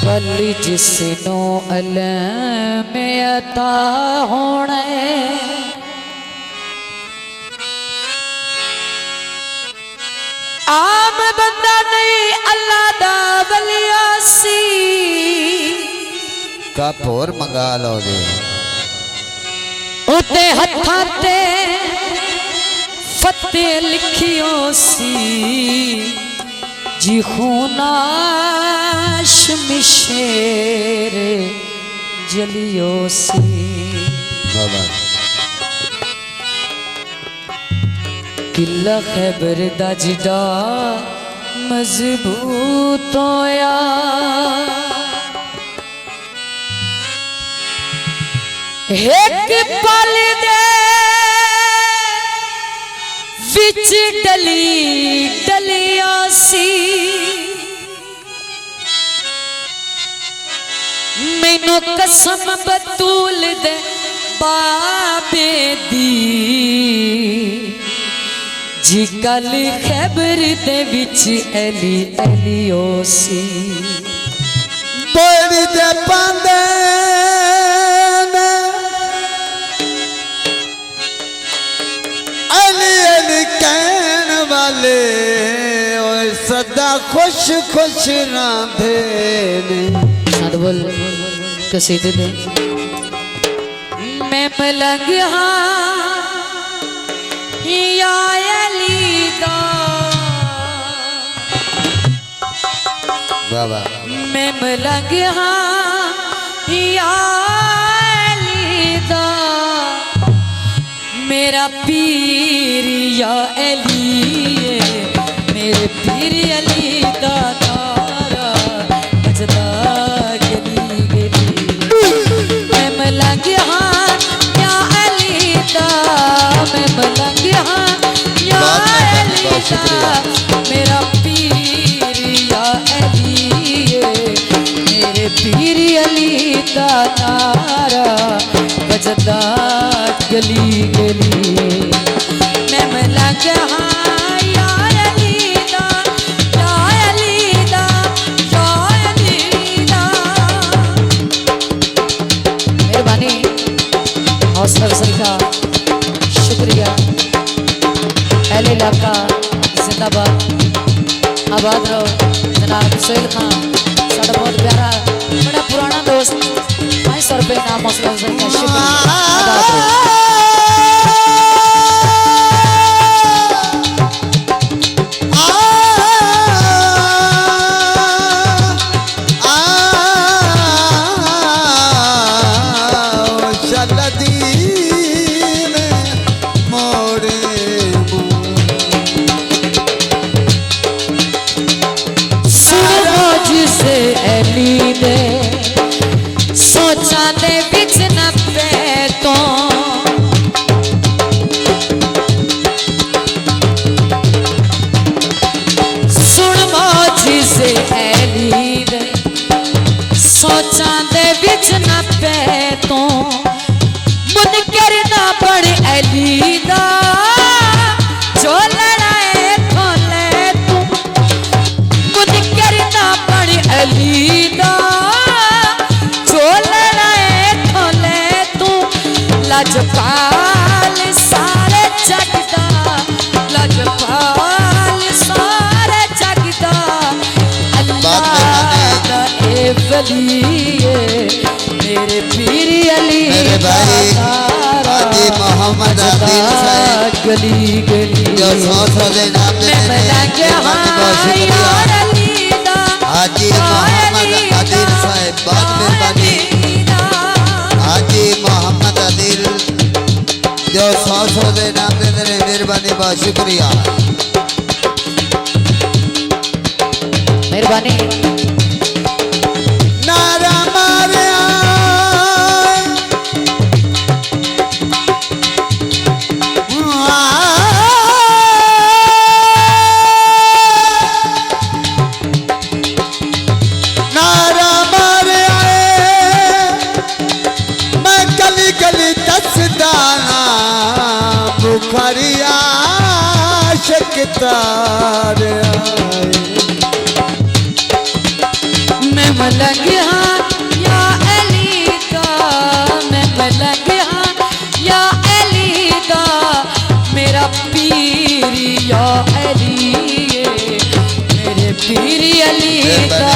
कल जिसनो अलम अता होने आम बंदा नहीं अल्लाह दा वलिया सी कप और मंगा लो जी उते हत्थां ते फते लिखियो सी जी खूनाश मिशेर जलियो सी बाबा किला खैबर दा जिदा मजबूत होया एक पल दे विच डली डलिया सी मैनू कसम बतूल दे बाबे दी जी कल खैबर दे विच एली एलियो सी बड़ी दे पांदे अली अली कहन वाले ओए सदा खुश खुश रांधे ने साथ बोल कसीदे दे मैं मलंग हाँ या अली दा बाबा मैं मलंग हाँ या अली दा मेरा पीर या अली मेरे पीर अली दा नारा बजदा गली गली मैं मलंग हाँ या अली दा मैं मलंग हाँ या अली दा मेरा पीर या अली मेरे पीर अली दा नारा बजदा गली गली मैं मलंग हाँ या अली दा या अली दा या अली दा मेहरबानी हौसला अफजाई का शुक्रिया अहले इलाका जिंदाबाद आबाद रहो जनाब सोहेल खान साड़ा बहुत प्यारा बड़ा पुराना दोस्त 500 रुपये नाम हौसला अफजाई का शुक्रिया आबाद रहो सोचा दे बिच न पैतो सुन मौज से ऐली दे सोचा दे बिच न पैतो मुन करना पड़े ऐली दा जो लड़ाए खोले तू मुन करना पड़े ऐली दा लजपाल सारे जगदा लजपाल सारे जगदा अल्लाह दा ए वली मेरे पीर अली मेरे भाई हाजी मोहम्मद आदिल साहब गली गली जो 100 दे नाम दे हाजी मोहम्मद आदिल साहब बहुत मेहरबानी हाजी मोहम्मद आदिल जो 100 दे नाम दे मेहरबानी बहुत शुक्रिया मेहरबानी नारा मारिया नारा मारिया मैं गली गली दसदाना बुखारिया शकतार मैं मलंग पीरी अली दा